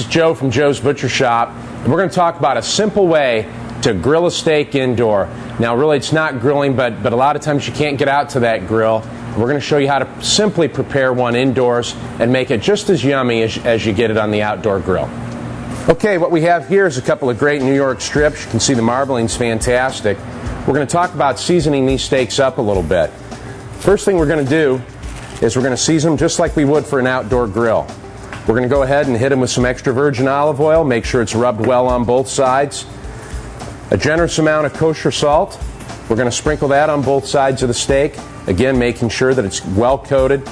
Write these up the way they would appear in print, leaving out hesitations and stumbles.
Joe from Joe's Butcher Shop, and we're going to talk about a simple way to grill a steak indoor. Now really it's not grilling, but a lot of times you can't get out to that grill. We're going to show you how to simply prepare one indoors and make it just as yummy as you get it on the outdoor grill. Okay, what we have here is a couple of great New York strips. You can see the marbling's fantastic. We're going to talk about seasoning these steaks up a little bit. First thing we're going to do is we're going to season them just like we would for an outdoor grill. We're going to go ahead and hit them with some extra virgin olive oil. Make sure it's rubbed well on both sides. A generous amount of kosher salt. We're going to sprinkle that on both sides of the steak. Again, making sure that it's well coated.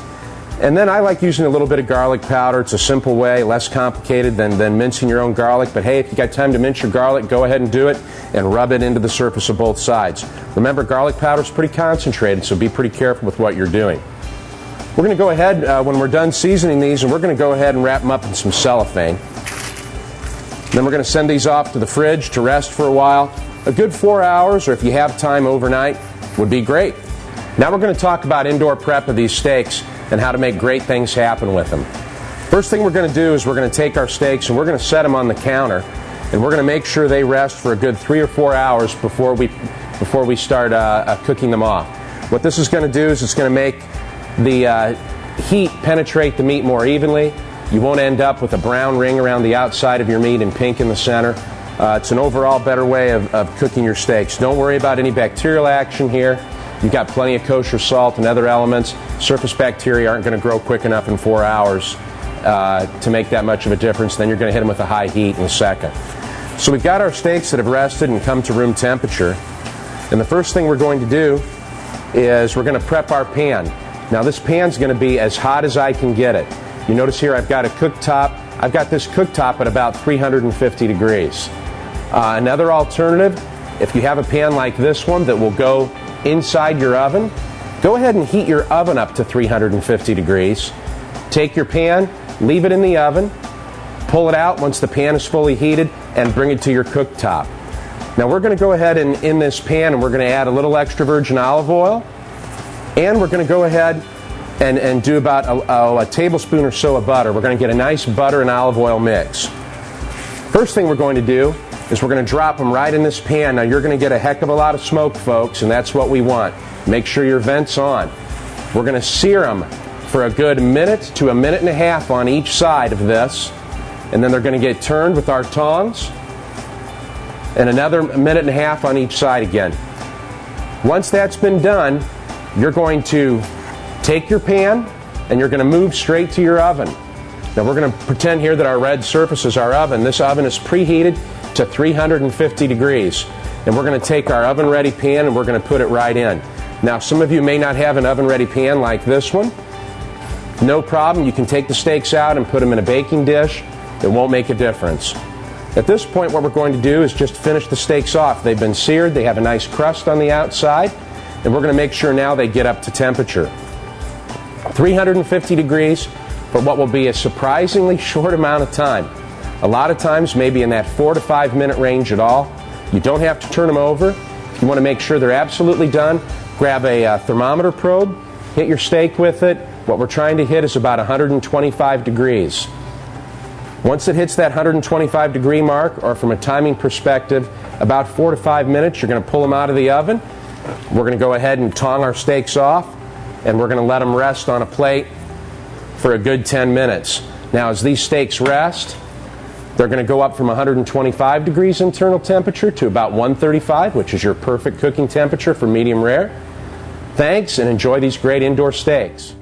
And then I like using a little bit of garlic powder. It's a simple way, less complicated than mincing your own garlic. But hey, if you got time to mince your garlic, go ahead and do it and rub it into the surface of both sides. Remember, garlic powder is pretty concentrated, so be pretty careful with what you're doing. We're going to go ahead, when we're done seasoning these, and we're going to go ahead and wrap them up in some cellophane. Then we're going to send these off to the fridge to rest for a while. A good 4 hours, or if you have time overnight, would be great. Now we're going to talk about indoor prep of these steaks and how to make great things happen with them. First thing we're going to do is we're going to take our steaks and we're going to set them on the counter, and we're going to make sure they rest for a good 3 or 4 hours before we start cooking them off. What this is going to do is it's going to make the heat penetrate the meat more evenly. You won't end up with a brown ring around the outside of your meat and pink in the center. It's an overall better way of cooking your steaks. Don't worry about any bacterial action here. You've got plenty of kosher salt and other elements. Surface bacteria aren't going to grow quick enough in 4 hours to make that much of a difference. Then you're going to hit them with a high heat in a second. So we've got our steaks that have rested and come to room temperature. And the first thing we're going to do is we're going to prep our pan. Now this pan's going to be as hot as I can get it. You notice here I've got a cooktop. I've got this cooktop at about 350 degrees. Another alternative, if you have a pan like this one that will go inside your oven, go ahead and heat your oven up to 350 degrees. Take your pan, leave it in the oven, pull it out once the pan is fully heated, and bring it to your cooktop. Now we're going to go ahead and in this pan and we're going to add a little extra virgin olive oil. And we're going to go ahead and do about a tablespoon or so of butter. We're going to get a nice butter and olive oil mix. First thing we're going to do is we're going to drop them right in this pan. Now you're going to get a heck of a lot of smoke, folks, and that's what we want. Make sure your vent's on. We're going to sear them for a good minute to a minute and a half on each side of this. And then they're going to get turned with our tongs. And another minute and a half on each side again. Once that's been done, you're going to take your pan and you're going to move straight to your oven. Now we're going to pretend here that our red surface is our oven. This oven is preheated to 350 degrees. And we're going to take our oven ready pan and we're going to put it right in. Now some of you may not have an oven ready pan like this one. No problem. You can take the steaks out and put them in a baking dish. It won't make a difference. At this point what we're going to do is just finish the steaks off. They've been seared. They have a nice crust on the outside. And we're going to make sure now they get up to temperature. 350 degrees for what will be a surprisingly short amount of time. A lot of times maybe in that 4 to 5 minute range at all. You don't have to turn them over. If you want to make sure they're absolutely done, grab a thermometer probe, hit your steak with it. What we're trying to hit is about 125 degrees. Once it hits that 125 degree mark, or from a timing perspective, about 4 to 5 minutes, you're going to pull them out of the oven. We're going to go ahead and tong our steaks off, and we're going to let them rest on a plate for a good 10 minutes. Now as these steaks rest, they're going to go up from 125 degrees internal temperature to about 135, which is your perfect cooking temperature for medium rare. Thanks, and enjoy these great indoor steaks.